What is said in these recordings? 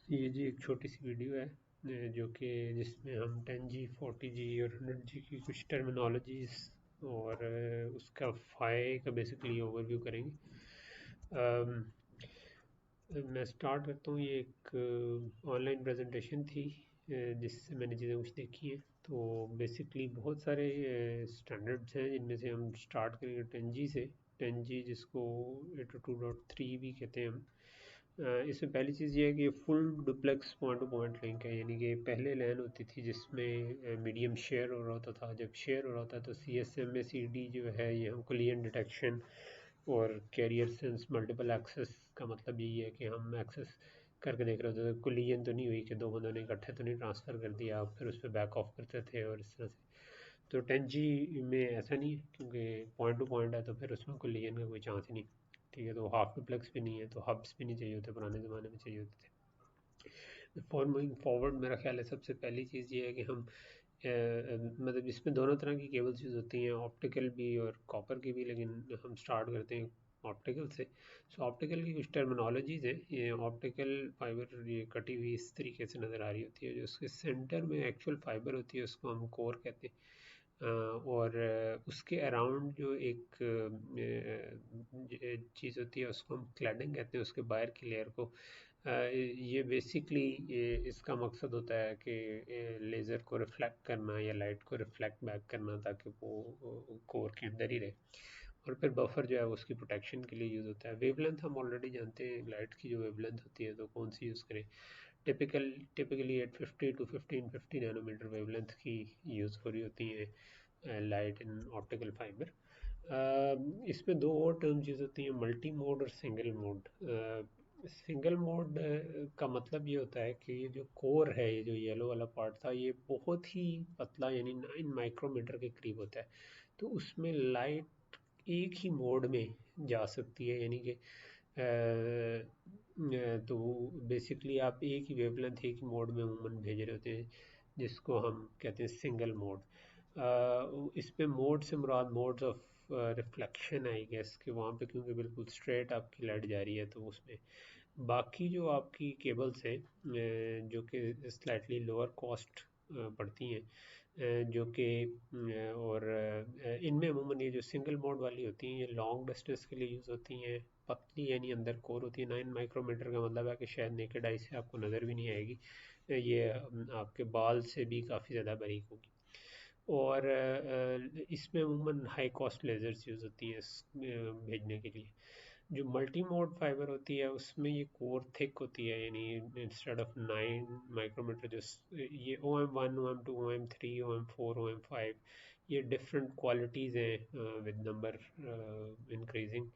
ये जी एक छोटी सी वीडियो है जो कि जिसमें हम 10G 40G और 100G की कुछ टर्मिनोलॉजीज और उसका फ़ाय का बेसिकली ओवरव्यू करेंगे। अम, मैं स्टार्ट करता हूँ। ये एक ऑनलाइन प्रेजेंटेशन थी जिससे मैंने चीज़ें कुछ देखी हैं। तो बेसिकली बहुत सारे स्टैंडर्ड्स हैं जिनमें से हम स्टार्ट करेंगे 10G से। 10G जिसको 802.3 भी कहते हैं हम। इसमें पहली चीज़ ये है कि full duplex point two point link है, यानी कि पहले लैन होती थी जिसमें मीडियम शेयर हो रहा होता था। जब शेयर हो रहा होता है तो CSMA-CD जो है ये हम कोलिजन डिटेक्शन और कैरियर सेंस मल्टीपल एक्सेस का मतलब यही है कि हम एक्सेस करके देख रहे होते थे। कोलिजन तो नहीं हुई कि दो बंदों ने इकट्ठे तो नहीं ट्रांसफ़र कर दिया, आप फिर उस पर बैक ऑफ करते थे और इस तरह से। तो 10G में ऐसा नहीं है क्योंकि पॉइंट टू पॉइंट है, तो फिर उसमें कोलिजन का कोई चांस ही नहीं। ठीक है, तो हाफ डुप्लेक्स भी नहीं है, तो हब्स भी नहीं चाहिए होते, पुराने ज़माने में चाहिए होते थे। फॉर मूविंग फॉरवर्ड मेरा ख्याल है सबसे पहली चीज़ ये है कि हम मतलब इसमें दोनों तरह की केबल्स यूज़ होती हैं, ऑप्टिकल भी और कॉपर की भी, लेकिन हम स्टार्ट करते हैं ऑप्टिकल से। सो ऑप्टिकल की कुछ टर्मिनोलॉजीज़ हैं। ये ऑप्टिकल फाइबर ये कटी हुई इस तरीके से नज़र आ रही होती है, जो उसके सेंटर में एक्चुअल फाइबर होती है उसको हम कोर कहते हैं। और उसके अराउंड जो एक चीज़ होती है उसको हम क्लैडिंग कहते हैं, उसके बाहर की लेयर को। ये बेसिकली इसका मकसद होता है कि लेज़र को रिफ्लेक्ट करना या लाइट को रिफ्लेक्ट बैक करना, ताकि वो कोर के अंदर ही रहे। और फिर बफर जो है वो उसकी प्रोटेक्शन के लिए यूज़ होता है। वेवलेंथ हम ऑलरेडी जानते हैं, लाइट की जो वेवलेंथ होती है तो कौन सी यूज़ करें। टिपिकली 850 टू 1550 नैनोमीटर वेवलेंथ की यूज़ हो रही होती है लाइट इन ऑप्टिकल फाइबर। इसमें दो और टर्म्स यूज़ होती हैं, मल्टी मोड और सिंगल मोड। सिंगल मोड का मतलब ये होता है कि ये जो कोर है, ये जो येलो वाला पार्ट था, ये बहुत ही पतला यानी 9 माइक्रोमीटर के करीब होता है। तो उसमें लाइट एक ही मोड में जा सकती है, यानी कि तो बेसिकली आप एक ही वेवलेंथ एक ही मोड में अमूमन भेज रहे होते हैं, जिसको हम कहते हैं सिंगल मोड। इस पे मोड से मुराद मोड्स ऑफ रिफ्लेक्शन है आई गेस, कि वहाँ पे क्योंकि बिल्कुल स्ट्रेट आपकी लाइट जा रही है तो उसमें। बाकी जो आपकी केबल्स हैं जो कि स्लाइटली लोअर कॉस्ट पड़ती हैं, जो कि और इनमें अमूमन ये जो सिंगल मोड वाली होती हैं ये लॉन्ग डिस्टेंस के लिए यूज़ होती हैं। पतली यानी अंदर कोर होती है, 9 माइक्रोमीटर का मतलब है कि शायद नेकेड आई से आपको नज़र भी नहीं आएगी। ये आपके बाल से भी काफ़ी ज़्यादा बारीक होगी। और इसमें अमूमन हाई कॉस्ट लेज़र्स यूज़ होती हैं भेजने के लिए। जो मल्टी मोड फाइबर होती है उसमें ये कोर थिक होती है, यानी इंस्टेड ऑफ 9 माइक्रोमीटर जो ये OM1 OM2 OM3 OM4 OM5, ये डिफरेंट क्वालिटीज़ हैं with number increasing.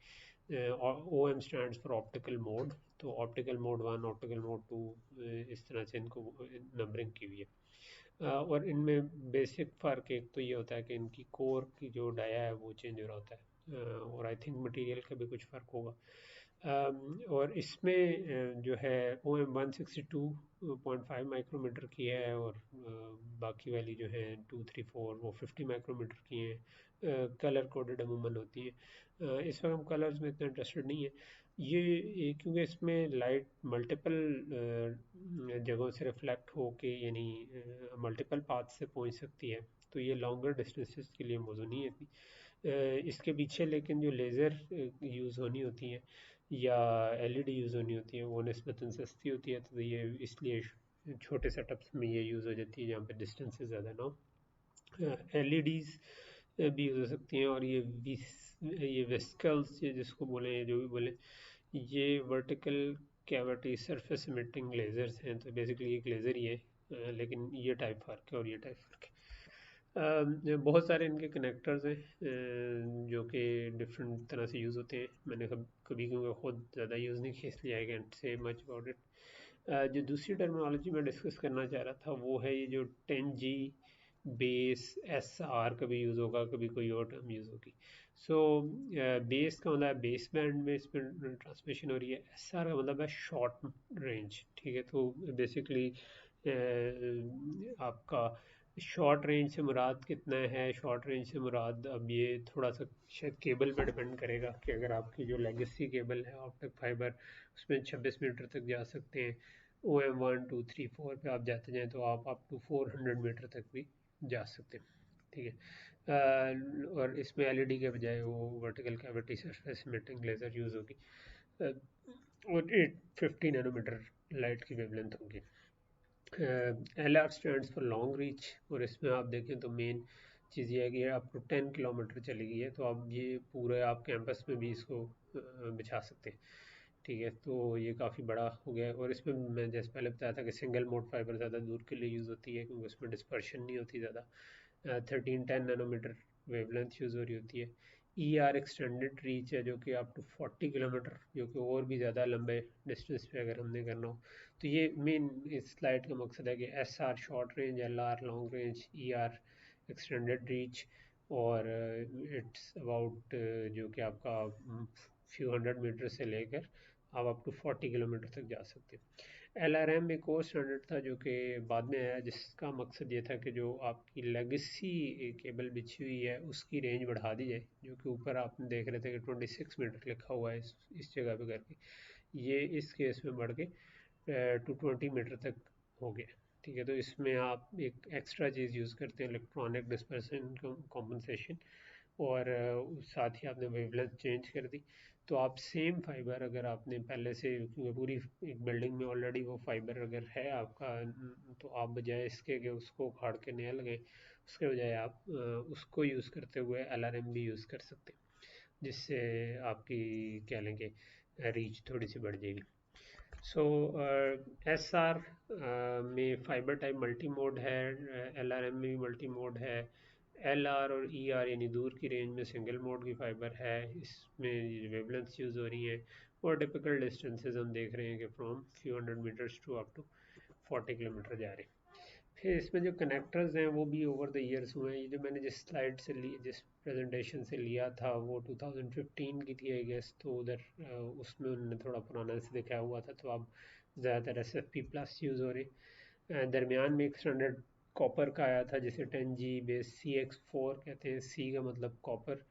OM stands for optical mode, तो ऑप्टिकल मोड 1 ऑप्टिकल मोड 2 इस तरह से इनको नंबरिंग की हुई है। और इनमें बेसिक फ़र्क एक तो ये होता है कि इनकी कोर की जो डाया है वो चेंज हो रहा होता है, और आई थिंक मटेरियल का भी कुछ फ़र्क होगा। और इसमें जो है OM162.5 माइक्रोमीटर की है, और बाकी वाली जो है 234 वो 50 माइक्रोमीटर की हैं। कलर कोडेड अमूमन होती हैं। इस वक्त हम कलर्स में इतना इंटरेस्टेड नहीं है। ये क्योंकि इसमें लाइट मल्टीपल जगहों से रिफ्लेक्ट होके यानी मल्टीपल पाथ से पहुंच सकती है, तो ये लॉन्गर डिस्टेंसेस के लिए मौजूद नहीं है इतनी। इसके पीछे लेकिन जो लेज़र यूज़ होनी होती हैं या LED यूज़ होनी होती है वो निस्बतन सस्ती होती है, तो ये इसलिए छोटे सेटअप्स में ये यूज़ हो जाती है जहाँ पे डिस्टेंसेस ज़्यादा ना हो। LEDs भी यूज़ हो सकती हैं, और ये वेसिकल्स ये जिसको बोले, जो भी बोले, ये vertical cavity surface emitting lasers हैं। तो बेसिकली एक लेज़र ही है, लेकिन ये टाइप फ़र्क है और ये टाइप फ़र्क है। बहुत सारे इनके कनेक्टर्स हैं जो कि डिफरेंट तरह से यूज़ होते हैं। मैंने कभी क्योंकि खुद ज़्यादा यूज़ नहीं किया इसलिए आई कैंट से मच अबाउट इट। जो दूसरी टर्मिनोलॉजी मैं डिस्कस करना चाह रहा था वो है ये जो 10G बेस SR कभी यूज़ होगा, कभी कोई और टर्म यूज़ होगी। सो बेस का मतलब है बेस बैंड में इस पर ट्रांसमिशन हो रही है। SR का मतलब है शॉर्ट रेंज। ठीक है, तो बेसिकली आपका शॉर्ट रेंज से मुराद कितना है, शॉर्ट रेंज से मुराद अब ये थोड़ा सा शायद केबल पे डिपेंड करेगा कि अगर आपकी जो लेगेसी केबल है ऑप्टिक फाइबर उसमें 26 मीटर तक जा सकते हैं, OM1 2 3 4 पे आप जाते जाएँ तो आप अप टू 400 मीटर तक भी जा सकते हैं, ठीक है। और इसमें एलईडी के बजाय वो vertical cavity surface emitting laser use होगी, अ, और 850 नैनोमीटर लाइट की वेवलेंथ होगी। LR stands for long reach, और इसमें आप देखें तो मेन चीज़ ये है कि अप टू 10 किलोमीटर चली गई है, तो आप ये पूरे आप कैंपस में भी इसको बिछा सकते हैं, ठीक है। तो ये काफ़ी बड़ा हो गया है, और इसमें मैं जैसे पहले बताया था कि सिंगल मोड फाइबर ज़्यादा दूर के लिए यूज़ होती है क्योंकि उसमें डिस्पर्शन नहीं होती ज़्यादा। 1310 नैनोमीटर वेवलेंथ यूज़ हो रही होती है। ER एक्सटेंडेड रीच है जो कि अप टू 40 किलोमीटर, जो कि और भी ज़्यादा लंबे डिस्टेंस पे अगर हमने करना हो। तो ये मेन इस स्लाइड का मकसद है कि SR short range, LR long range, ER extended reach, और इट्स अबाउट जो कि आपका फ्यू हंड्रेड मीटर से लेकर आप अप टू 40 किलोमीटर तक जा सकते हैं। LRM एक और स्टैंडर्ड था जो कि बाद में आया, जिसका मकसद ये था कि जो आपकी लेगेसी केबल बिछी हुई है उसकी रेंज बढ़ा दी जाए, जो कि ऊपर आप देख रहे थे कि 26 मीटर लिखा हुआ है इस जगह पे करके, ये इस केस में बढ़ के 220 मीटर तक हो गया, ठीक है। तो इसमें आप एक एक्स्ट्रा चीज़ यूज़ करते हैं, इलेक्ट्रॉनिक डिस्पर्सन कॉम्पनसेशन, और साथ ही आपने वेवलेंथ चेंज कर दी। तो आप सेम फाइबर अगर आपने पहले से, क्योंकि पूरी एक बिल्डिंग में ऑलरेडी वो फाइबर अगर है आपका, तो आप बजाय इसके कि उसको उखाड़ के नया लगाएं, उसके बजाय आप उसको यूज़ करते हुए LRM भी यूज़ कर सकते हैं, जिससे आपकी क्या लेंगे रीच थोड़ी सी बढ़ जाएगी। सो SR में फाइबर टाइप मल्टी मोड है, LRM में भी मल्टी मोड है, LR और ER यानी दूर की रेंज में सिंगल मोड की फाइबर है, इसमें वेवलेंथ्स यूज़ हो रही हैं, और टिपिकल डिस्टेंसेस हम देख रहे हैं कि from few hundred metres to up to 40 kilometre जा रहे हैं। फिर इसमें जो कनेक्टर्स हैं वो भी ओवर द ईयर्स हुए हैं। ये जो मैंने जिस स्लाइड से ली, जिस प्रेजेंटेशन से लिया था वो 2015 की थी आई गेस, तो उधर उसमें उन्होंने थोड़ा पुराना से दिखाया हुआ था, तो अब ज़्यादातर SFP+ यूज़ हो रहे। दरमियान में एक स्टैंडर्ड कॉपर का आया था जिसे 10G बेस CX4 कहते हैं, C का मतलब कॉपर,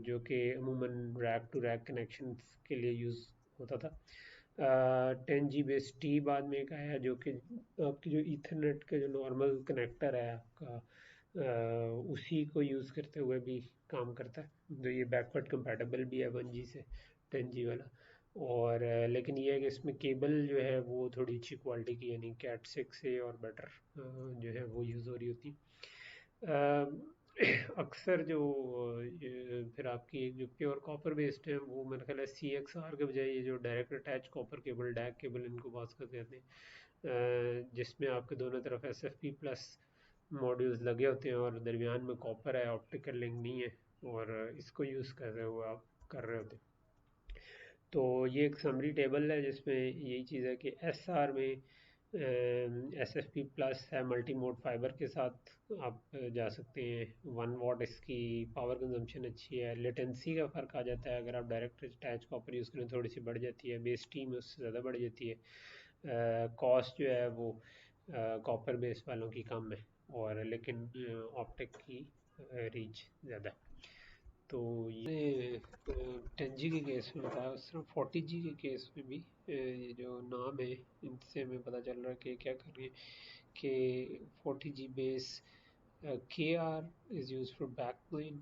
जो कि अमूमन रैक टू रैक कनेक्शन के लिए यूज़ होता था। 10G बेस T बाद में एक आया जो कि आपकी जो ईथरनेट का जो नॉर्मल कनेक्टर है आपका, उसी को यूज़ करते हुए भी काम करता है, जो ये बैकवर्ड कंपैटिबल भी है 1G से 10G वाला। और लेकिन ये है कि इसमें केबल जो है वो थोड़ी अच्छी क्वालिटी की, यानी Cat6 से और बेटर जो है वो यूज़ हो रही होती है। अक्सर जो फिर आपकी जो प्योर कॉपर बेस्ड है वो मेरे ख्याल है CXR के बजाय ये जो direct attach copper cable, DAC cable इनको बात कर कहते हैं, जिसमें आपके दोनों तरफ SFP+ मॉड्यूल्स लगे होते हैं और दरमियान में कॉपर है, ऑप्टिकल लिंक नहीं है, और इसको यूज़ कर रहे हो आप कर रहे होते हैं। तो ये एक समरी टेबल है जिसमें यही चीज़ है कि SR में SFP+ है, मल्टी मोड फाइबर के साथ आप जा सकते हैं। 1 वाट इसकी पावर कंजम्पशन अच्छी है, लेटेंसी का फ़र्क आ जाता है, अगर आप डायरेक्ट अटैच कॉपर यूज़ करें थोड़ी सी बढ़ जाती है, बेस टी में उससे ज़्यादा बढ़ जाती है। कॉस्ट जो है वो कॉपर बेस वालों की कम है, और लेकिन ऑप्टिक की रीच ज़्यादा है। तो ये 10G के केस में बताया, उस तरह 40G के केस में भी ये जो नाम है इनसे हमें पता चल रहा है कि क्या कर रही है कि 40G base KR is used for backplane,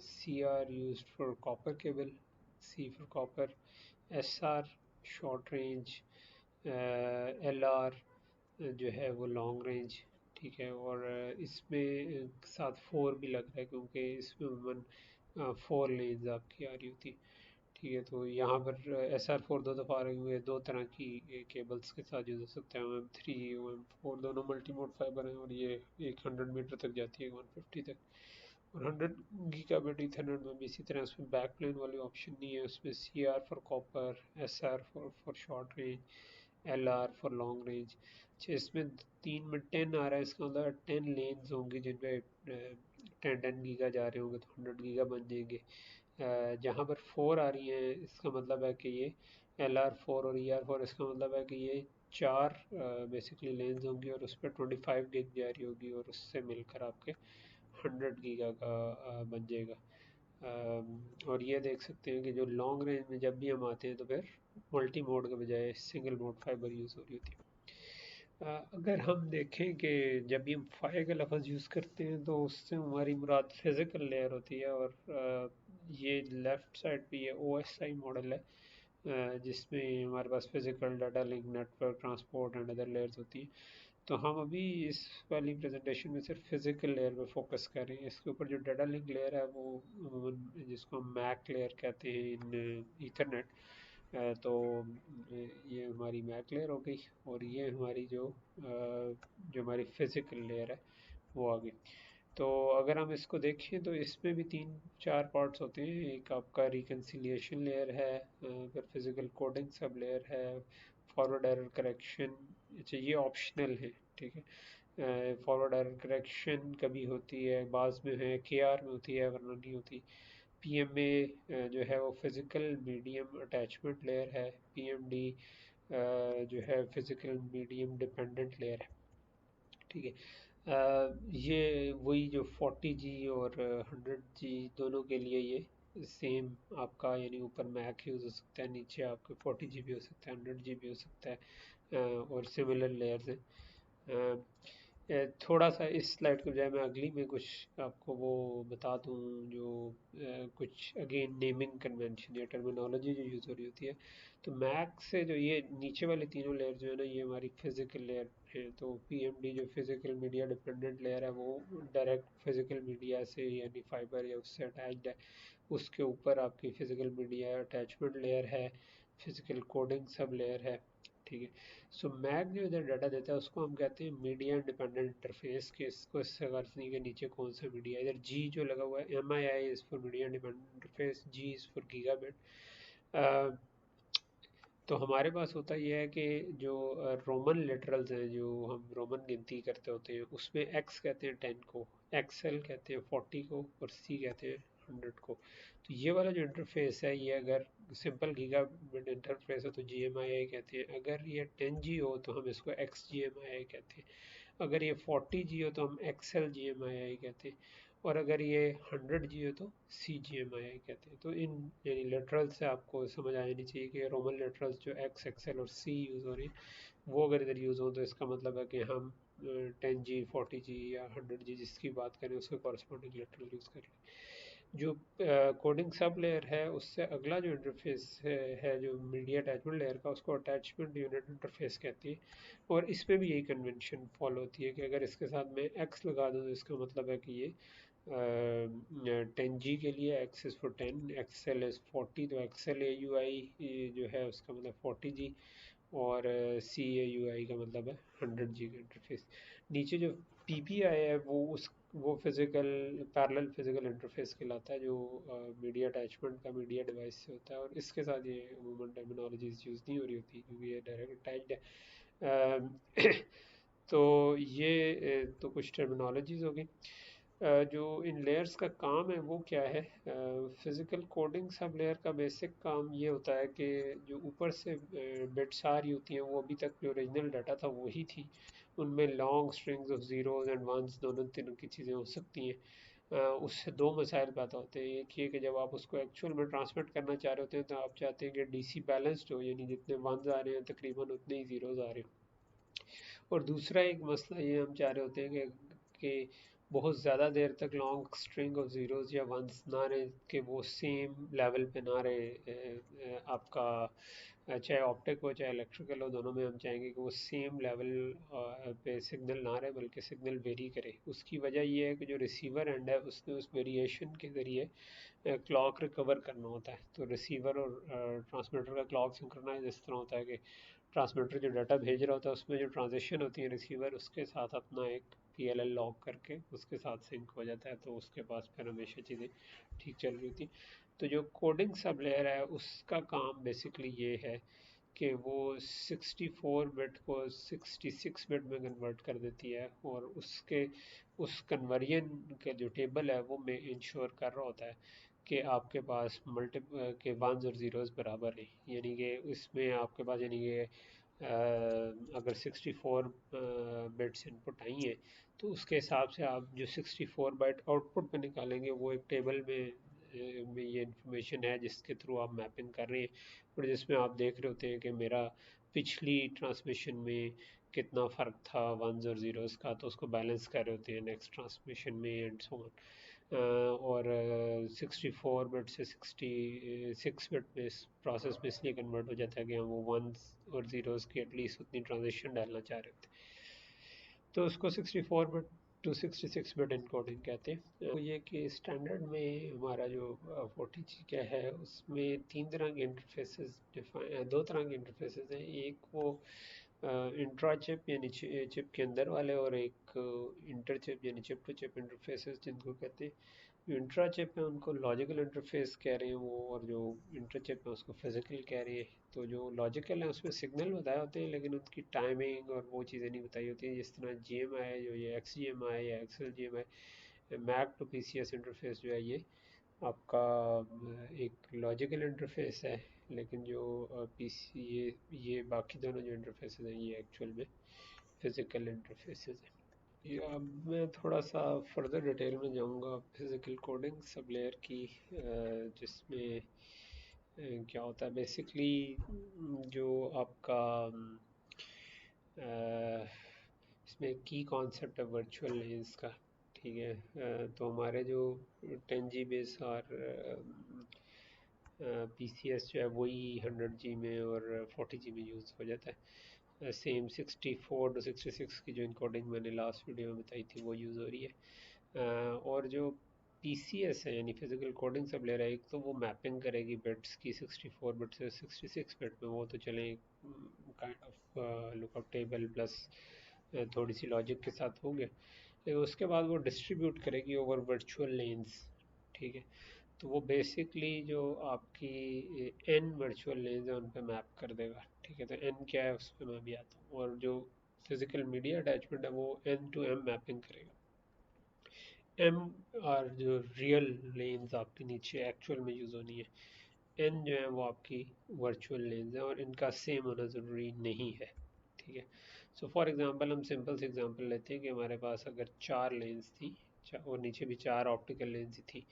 CR used for copper cable, C for copper, SR short range, LR जो है वो लॉन्ग रेंज, ठीक है। और इसमें साथ 4 भी लग रहा है क्योंकि इसमें उमूमन 4 लेन्स आपकी आ रही होती, ठीक है। तो यहाँ पर SR4 दो दफ़ा आ रही हुई है, दो तरह की केबल्स के साथ यूज़ हो सकते हैं, OM3 OM4 दोनों मल्टी मोड फाइबर हैं, और ये 100 मीटर तक जाती है, 150 तक, और 100 गीगाबाइट ईथरनेट में भी इसी तरह। उसमें बैक प्लेन वाली ऑप्शन नहीं है, उसमें CR for copper, SR for short range, LR for long range. अच्छा, इसमें 3 में 10 आ रहा है, इसका मतलब 10 लेन्स होंगी जिनमें 10 गीगा जा रहे होंगे, तो 100 गीगा बन जाएंगे। जहाँ पर 4 आ रही है इसका मतलब है कि ये LR4 और ER4, इसका मतलब है कि ये 4 बेसिकली लेन्स होंगी, और उस पर 25 गिग जा रही होगी, और उससे मिलकर आपके 100 गीगा का बन जाएगा। और ये देख सकते हैं कि जो लॉन्ग रेंज में जब भी हम आते हैं तो फिर मल्टी मोड के बजाय सिंगल मोड फाइबर यूज़ हो रही होती है। अगर हम देखें कि जब भी हम फाई का लफ्ज़ यूज़ करते हैं तो उससे हमारी मुराद फिज़िकल लेयर होती है, और ये लेफ़्ट साइड पे ये OSI मॉडल है, जिसमें हमारे पास physical data link network transport and other layers होती हैं। तो हम अभी इस वाली प्रेजेंटेशन में सिर्फ फिज़िकल लेयर पे फोकस कर रहे हैं। इसके ऊपर जो डाटा लिंक लेयर है वो जिसको हम मैक लेयर कहते हैं इन ईथरनेट, तो ये हमारी मैक लेयर हो गई, और ये हमारी जो हमारी फिज़िकल लेयर है वो आ गई। तो अगर हम इसको देखें तो इसमें भी तीन चार पार्ट्स होते हैं। एक आपका रिकन्सिलिएशन लेयर है, फिर फिज़िकल कोडिंग सब लेयर है, फॉरवर्ड एरर करेक्शन। अच्छा, ये ऑप्शनल है, ठीक है। फॉरवर्ड एरर करेक्शन कभी होती है, बाज़ में है, KR में होती है, वरना नहीं होती। PMA जो है वो फिज़िकल मीडियम अटैचमेंट लेयर है। PMD जो है फिज़िकल मीडियम डिपेंडेंट लेयर है, ठीक है। ये वही जो 40G और 100G दोनों के लिए ये सेम आपका, यानी ऊपर मैक यूज़ हो सकता है, नीचे आपके 40G भी हो सकता है, 100G भी हो सकता है, और सिमिलर लेयर्स हैं। थोड़ा सा इस स्लाइड के बजाय मैं अगली में कुछ आपको वो बता दूं, जो कुछ अगेन नेमिंग कन्वेंशन या टर्मिनोलॉजी जो यूज़ हो रही होती है। तो मैक से जो ये नीचे वाले तीनों लेयर जो है ना, ये हमारी फिज़िकल लेयर है। तो PMD जो फिज़िकल मीडिया डिपेंडेंट लेयर है वो डायरेक्ट फिज़िकल मीडिया से यानी फाइबर या उससे अटैच्ड है। उसके ऊपर आपकी फिज़िकल मीडिया अटैचमेंट लेयर है, फिज़िकल कोडिंग सब लेयर है, ठीक है। सो मैक जो इधर डाटा देता है उसको हम कहते हैं मीडिया इंडिपेंडेंट इंटरफेस। के इसको इससे गर्ज नहीं के नीचे कौन सा मीडिया, इधर जी जो लगा हुआ है, MII is for media independent interface, G is for gigabit. तो हमारे पास होता यह है कि जो रोमन लिटरल्स हैं, जो हम रोमन गिनती करते होते हैं, उसमें एक्स कहते हैं 10 को, XL कहते हैं 40 को, और C कहते हैं 100 को। तो ये वाला जो इंटरफेस है, ये अगर सिंपल गीगाबिट इंटरफेस हो तो GMII कहते हैं। अगर ये 10G हो तो हम इसको XGMII कहते हैं। अगर ये 40G हो तो हम XLGMII कहते हैं। और अगर ये 100G हो तो CGMII कहते हैं। तो इन यानी लिटरल से आपको समझ आ जानी चाहिए कि रोमन लिटरल्स जो X, XL और C यूज़ हो रही हैं, वो अगर इधर यूज़ हो तो इसका मतलब है कि हम 10G, 40G या 100G जिसकी बात करें उसके कॉरस्पॉन्डिंग लिटरल यूज़ कर लें। जो कोडिंग सब लेयर है उससे अगला जो इंटरफेस है जो मीडिया अटैचमेंट लेयर का, उसको अटैचमेंट यूनिट इंटरफेस कहती है। और इसमें भी यही कन्वेंशन फॉलो होती है कि अगर इसके साथ मैं X लगा दूँ तो इसका मतलब है कि ये 10G के लिए X is for 10, XL is 40, तो XLAUI जो है उसका मतलब 40G, और CAUI का मतलब है 100G का इंटरफेस। नीचे जो PPI है वो फिज़िकल पैरेलल फिज़िकल इंटरफेस कहलाता है, जो मीडिया अटैचमेंट का मीडिया डिवाइस से होता है, और इसके साथ ये अमूमन टर्मिनोलॉजीज यूज़ नहीं हो रही होती क्योंकि ये डायरेक्ट अटैच्ड है। तो ये तो कुछ टर्मिनोलॉजीज हो गई। जो इन लेयर्स का काम है वो क्या है। फिज़िकल कोडिंग सब लेयर का बेसिक काम ये होता है कि जो ऊपर से बिट्स आ रही होती हैं वो अभी तक जो ओरिजिनल डाटा था वही थी। उनमें long strings of zeros and ones दोनों तीनों की चीज़ें हो सकती हैं। उससे दो मसाइल पैदा होते हैं। एक ये कि जब आप उसको एक्चुअल में ट्रांसमिट करना चाह रहे होते हैं तो आप चाहते हैं कि DC बैलेंस्ड हो, यानी जितने वंस आ रहे हैं तकरीबन उतने ही ज़ीरोज़ आ रहे हैं। और दूसरा एक मसला ये हम चाह रहे होते हैं कि बहुत ज़्यादा देर तक लॉन्ग स्ट्रिंग ऑफ ज़ीरोज़ या वंस ना रहे, कि वो सेम लेवल पे ना रहे। आपका चाहे ऑप्टिक हो चाहे इलेक्ट्रिकल हो, दोनों में हम चाहेंगे कि वो सेम लेवल पे सिग्नल ना रहे बल्कि सिग्नल वेरी करे। उसकी वजह ये है कि जो रिसीवर एंड है उसने उस वेरिएशन के ज़रिए क्लॉक रिकवर करना होता है। तो रिसीवर और ट्रांसमीटर का क्लॉक सिंक्रोनाइज इस तरह होता है कि ट्रांसमीटर जो डाटा भेज रहा होता है उसमें जो ट्रांजिशन होती है रिसीवर उसके साथ अपना एक PLL लॉक करके उसके साथ सिंक हो जाता है, तो उसके पास फिर हमेशा चीज़ें ठीक चल रही थी। तो जो कोडिंग सब लेयर है उसका काम बेसिकली ये है कि वो 64 बिट को 66 बिट में कन्वर्ट कर देती है, और उसके उस कन्वर्जन के जो टेबल है वो में इंश्योर कर रहा होता है कि आपके पास मल्टी के वंस और ज़ीरोज़ बराबर है। यानी कि इसमें आपके पास यानी कि अगर 64 बिट्स इनपुट आई हैं तो उसके हिसाब से आप जो 64 बाइट आउटपुट पे निकालेंगे वो एक टेबल में में ये इन्फॉर्मेशन है जिसके थ्रू आप मैपिंग कर रहे हैं, और जिसमें आप देख रहे होते हैं कि मेरा पिछली ट्रांसमिशन में कितना फ़र्क था वंस और ज़ीरोज़ का, तो उसको बैलेंस कर रहे होते हैं नेक्स्ट ट्रांसमिशन में एंड सो ऑन। और 64 बिट से 66 बिट में इस प्रोसेस में इसलिए कन्वर्ट हो जाता है कि हम वो वंस और ज़ीरोज़ की एटलीस्ट उतनी ट्रांजिशन डालना चाह रहे थे, तो उसको 64 बिट टू 66 बिट इनकोडिंग कहते हैं। तो ये कि स्टैंडर्ड में हमारा जो 40G का है उसमें तीन तरह के इंटरफेसेस दो तरह के इंटरफेसेस हैं। एक वो इंट्रा चिप यानी चिप के अंदर वाले, और एक इंटर चिप यानी चिप टू चिप इंटरफेसेस जिनको कहते हैं। जो इंट्रा चिप है उनको लॉजिकल इंटरफेस कह रहे हैं वो, और जो इंटर चिप है उसको फिजिकल कह रहे हैं। तो जो लॉजिकल है उसमें सिग्नल बताए होते हैं लेकिन उनकी टाइमिंग और वो चीज़ें नहीं बताई होती हैं, जिस तरह GMI जो ये XGMI या XLGMI MAC to PCS interface जो है ये आपका एक लॉजिकल इंटरफेस है, लेकिन जो PC ये बाकी दोनों जो इंटरफेसेस हैं ये एक्चुअल में फिजिकल इंटरफेसेस हैं। अब मैं थोड़ा सा फर्दर डिटेल में जाऊंगा फिज़िकल कोडिंग सब लेयर की, जिसमें क्या होता है बेसिकली जो आपका इसमें की कॉन्सेप्ट है वर्चुअल लेंस का। ठीक है, तो हमारे जो 10G बेस और PCS जो है वही 100G में और 40G में यूज़ हो जाता है। सेम 64 टू 66 की जो इनकोडिंग मैंने लास्ट वीडियो में बताई थी वो यूज़ हो रही है। और जो PCS है यानी फिजिकल कोडिंग सब ले रहा है, एक तो वो मैपिंग करेगी बिट्स की 64 बिट से 66 बिट में, वो तो चले kind of lookup table plus थोड़ी सी लॉजिक के साथ हो गया, लेकिन उसके बाद वो डिस्ट्रीब्यूट करेगी ओवर वर्चुअल लेन्स। ठीक है, तो वो बेसिकली जो आपकी n वर्चुअल लेन्स है उन पे मैप कर देगा। ठीक है, तो n क्या है उस पर मैं भी आता हूँ, और जो फिजिकल मीडिया अटैचमेंट है वो n to m मैपिंग करेगा। m और जो रियल लेन्स आपके नीचे एक्चुअल में यूज़ होनी है, n जो है वो आपकी वर्चुअल लेंस है, और इनका सेम होना ज़रूरी नहीं है। ठीक है, सो फॉर एग्जांपल हम सिंपल से एग्जांपल लेते हैं कि हमारे पास अगर 4 लेंस थी और नीचे भी 4 ऑप्टिकल लेंस थी,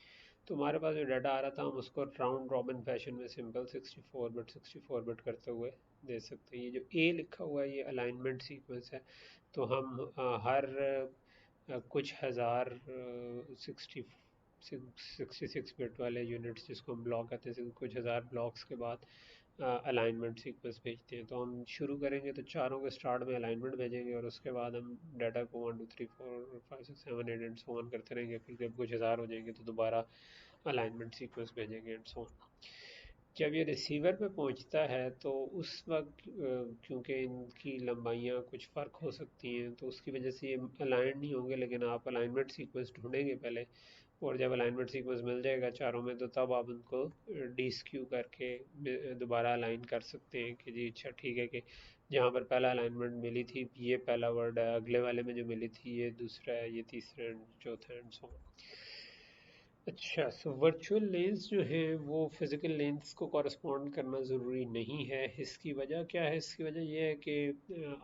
तो हमारे पास जो डाटा आ रहा था हम उसको राउंड रॉबिन फैशन में सिंपल 64 बिट करते हुए दे सकते हैं। ये जो ए लिखा हुआ है ये अलाइनमेंट सीक्वेंस है, तो हम हर कुछ हज़ार 66 बिट वाले यूनिट्स जिसको हम ब्लॉक कहते हैं, कुछ हज़ार ब्लॉक्स के बाद अलाइनमेंट सीक्वेंस भेजते हैं। तो हम शुरू करेंगे तो चारों के स्टार्ट में अलाइनमेंट भेजेंगे, और उसके बाद हम डाटा को 1 2 3 4 5 6 7 8 एंड सो ऑन करते रहेंगे। फिर जब कुछ हज़ार हो जाएंगे तो दोबारा अलाइनमेंट सीक्वेंस भेजेंगे एंड सो ऑन। जब ये रिसीवर पे पहुंचता है तो उस वक्त क्योंकि इनकी लंबाइयाँ कुछ फ़र्क हो सकती हैं, तो उसकी वजह से ये अलाइन नहीं होंगे, लेकिन आप अलाइनमेंट सीक्वेंस ढूंढेंगे पहले, और जब अलाइनमेंट सीक्वेंस मिल जाएगा चारों में तो तब आप उनको डीस्क्यू करके दोबारा अलाइन कर सकते हैं कि जी अच्छा ठीक है कि जहाँ पर पहला अलाइनमेंट मिली थी ये पहला वर्ड है, अगले वाले में जो मिली थी ये दूसरा है, ये तीसरा एंड चौथा एंड सो ऑन। अच्छा, सो वर्चुअल लेंस जो है वो फिज़िकल लेंस को कॉरस्पॉन्ड करना ज़रूरी नहीं है। इसकी वजह क्या है? इसकी वजह ये है कि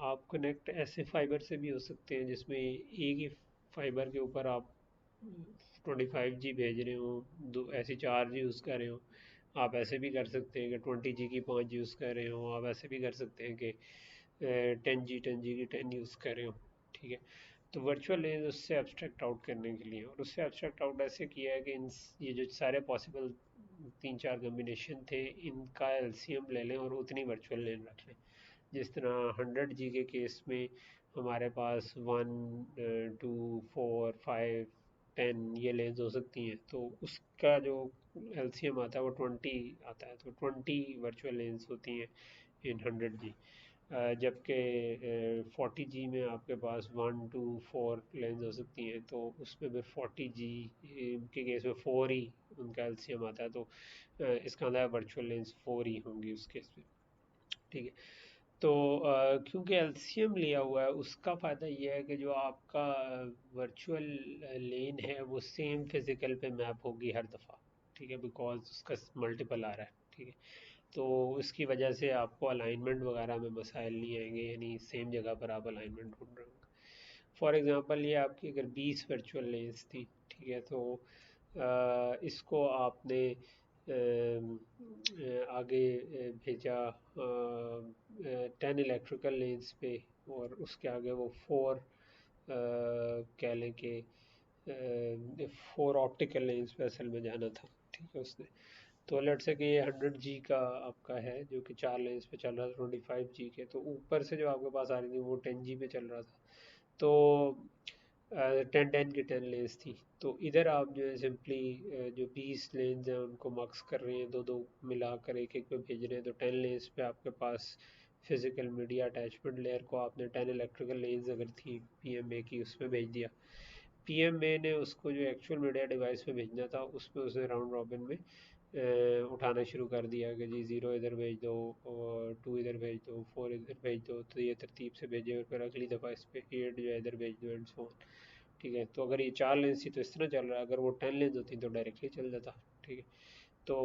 आप कनेक्ट ऐसे फाइबर से भी हो सकते हैं जिसमें एक ही फाइबर के ऊपर आप 25G भेज रहे हो, दो ऐसे 4G यूज़ कर रहे हो। आप ऐसे भी कर सकते हैं कि 20G की 5 यूज़ कर रहे हो, आप ऐसे भी कर सकते हैं कि 10G की 10 यूज़ कर रहे हो। ठीक है, तो वर्चुअल लेंस उससे एब्स्ट्रैक्ट आउट करने के लिए, और उससे एब्स्ट्रैक्ट आउट ऐसे किया है कि ये जो सारे पॉसिबल 3 4 कम्बिनेशन थे इनका LCM ले लें और उतनी वर्चुअल लेन रख लें। जिस तरह 100G के केस में हमारे पास 1 2 4 5 10 ये लेंस हो सकती हैं, तो उसका जो LCM आता है वो 20 आता है, तो 20 वर्चुअल लेंस होती हैं इन 100G। जबकि 40G में आपके पास 1 2 4 लेंस हो सकती हैं, तो उसमें भी 40G के केस में 4 ही उनका LCM आता है, तो इसका अंदर वर्चुअल लेंस 4 ही होंगी उस केस में। ठीक है, तो क्योंकि LCM लिया हुआ है उसका फ़ायदा ये है कि जो आपका वर्चुअल लेन है वो सेम फिज़िकल पे मैप होगी हर दफ़ा। ठीक है, बिकॉज उसका मल्टीपल आ रहा है। ठीक है, तो इसकी वजह से आपको अलाइनमेंट वगैरह में मसाइल नहीं आएंगे, यानी सेम जगह पर आप अलाइनमेंट ढूंढ रहे होंगे। फॉर एग्ज़ाम्पल ये आपकी अगर 20 वर्चुअल लेंस थी, ठीक है, तो इसको आपने आगे भेजा 10 इलेक्ट्रिकल लेंस पे, और उसके आगे वो 4 कह लें कि 4 ऑप्टिकल लेंस पे असल में जाना था, ठीक है उसने। तो लेट से कि ये 100G का आपका है जो कि 4 लेंस पे चल रहा था 25G के, तो ऊपर से जो आपके पास आ रही थी वो 10G पे चल रहा था। तो 10 लेंस थी। तो इधर आप जो है सिंपली जो 20 लेंस हैं उनको मक्स कर रहे हैं, दो दो मिलाकर एक एक पे भेज रहे हैं। तो 10 लेंस पे आपके पास फिजिकल मीडिया अटैचमेंट लेयर को आपने 10 इलेक्ट्रिकल लेंस अगर थी PMA की उसमें भेज दिया। PMA ने उसको जो एक्चुअल मीडिया डिवाइस पे भेजना था उसमें उसने राउंड रॉबिन में उठाना शुरू कर दिया कि जी 0 इधर भेज दो, और 2 इधर भेज दो, 4 इधर भेज दो। तो ये तरतीब से भेजे, और फिर अगली दफ़ा इस पे 8 जो है इधर भेज दो, एंड सो ऑन। ठीक है, तो अगर ये 4 लेंस थी तो इस तरह चल रहा है, अगर वो 10 लेंस होती तो डायरेक्टली चल जाता। ठीक है, तो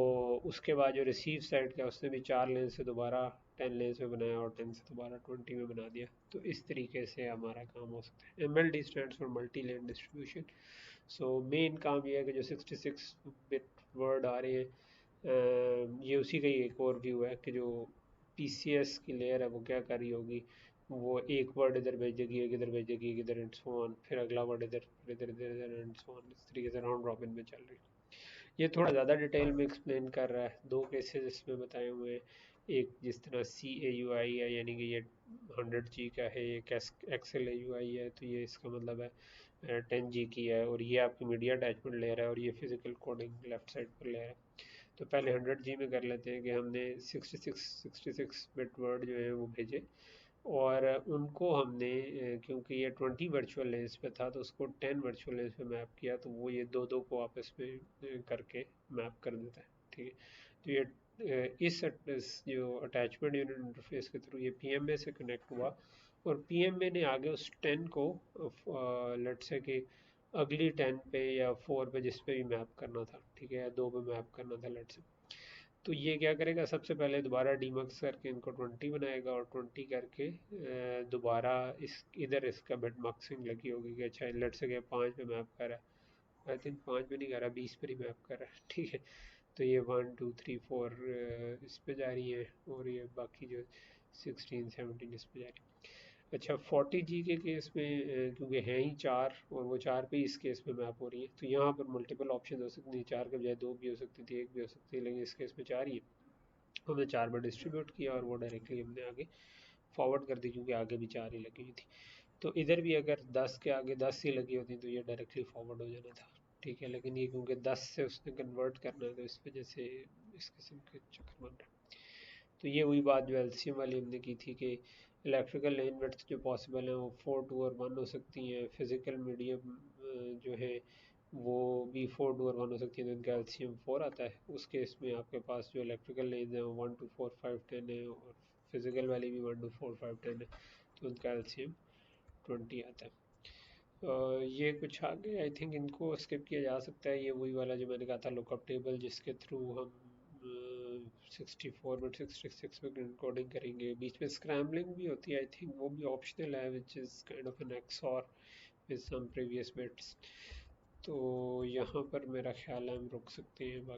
उसके बाद जो रिसीव साइड का उसने भी 4 लेंस से दोबारा 10 लेंस में बनाया, और 10 से दोबारा 20 में बना दिया। तो इस तरीके से हमारा काम हो सकता है। MLD stands for multi lane distribution. So main काम ये है कि जो 66 बिट वर्ड आ रहे हैं, ये उसी का ही एक और व्यू है कि जो PCS की लेयर है वो क्या कर रही होगी। वो एक वर्ड इधर भेजेगी, एक इधर भेजेगी, एक इधर, एंड सो ऑन, फिर अगला वर्ड इधर, फिर इधर इधर इधर, एंड सो ऑन। इस तरीके से राउंड रॉबिन में चल रही है। ये थोड़ा ज़्यादा डिटेल में एक्सप्लेन कर रहा है, दो केसेस इसमें बताए हुए हैं। एक जिस तरह CAUI है, यानी कि ये 100G का है, एक XLAUI है, तो ये इसका मतलब है 10G की है, और ये आपकी मीडिया अटैचमेंट लेयर है, और ये फिजिकल कोडिंग लेफ्ट साइड पर लेयर है। तो पहले 100G में कर लेते हैं कि हमने 66 बिट वर्ड जो है वो भेजे, और उनको हमने क्योंकि ये 20 वर्चुअल लेंस पे था तो उसको 10 वर्चुअल लेंस पे मैप किया, तो वो ये दो दो को आपस में करके मैप कर देता है। ठीक है, तो ये इस जो अटैचमेंट यूनिट इंटरफेस के थ्रू ये PMA से कनेक्ट हुआ, और PMA ने आगे उस 10 को लेट से कि अगली 10 पे या 4 पे जिस पे भी मैप करना था, ठीक है, या 2 पे मैप करना था लेट से। तो ये क्या करेगा, सबसे पहले दोबारा डीमक्स करके इनको 20 बनाएगा, और 20 करके दोबारा इस इधर इसका बिट मक्सिंग लगी होगी कि अच्छा लेट से 5 पे मैप कर रहा है। आई थिंक 5 पे नहीं कर रहा, 20 पर ही मैप कर रहा है। ठीक है, तो ये 1 2 3 4 इस पे जा रही है, और ये बाकी जो 16 17 इस पे जा रही है। अच्छा 40G के केस में क्योंकि हैं ही 4, और वो 4 पे इस केस में मैप हो रही है, तो यहाँ पर मल्टीपल ऑप्शन हो सकती है। 4 के बजाय 2 भी हो सकती थी, 1 भी हो सकती है, लेकिन इस केस में 4 ही है। हमने 4 बार डिस्ट्रीब्यूट किया, और वो डायरेक्टली हमने आगे फॉरवर्ड कर दी, क्योंकि आगे भी 4 ही लगी हुई थी। तो इधर भी अगर 10 के आगे 10 ही लगी होती तो ये डायरेक्टली फॉरवर्ड हो जाना था। ठीक है, लेकिन ये क्योंकि 10 से उसने कन्वर्ट करना है, तो इस वजह से इस किस्म के चक्कर बन रहे हैं। तो ये वही बात जो LCM वाली हमने की थी कि इलेक्ट्रिकल लेन विड्थ जो पॉसिबल है वो 4 2 और 1 हो सकती हैं। फिजिकल मीडियम जो है वो भी 4 2 और 1 हो सकती है, तो इनका LCM 4 आता है। उस केस में आपके पास जो इलेक्ट्रिकल लेन है वो 1 2 4 5 10 है, और फिजिकल वाली भी 1 2 4 5 10 है, तो उनका LCM 20 आता है। ये कुछ आगे आई थिंक इनको स्किप किया जा सकता है। ये वही वाला जो मैंने कहा था लुकअप टेबल, जिसके थ्रू हम 64 बिट 66 बिट कोडिंग करेंगे। बीच में स्क्रैम्बलिंग भी होती है, आई थिंक वो भी ऑप्शनल है, which is kind of an XOR with some previous bits. तो यहाँ पर मेरा ख्याल है हम रुक सकते हैं।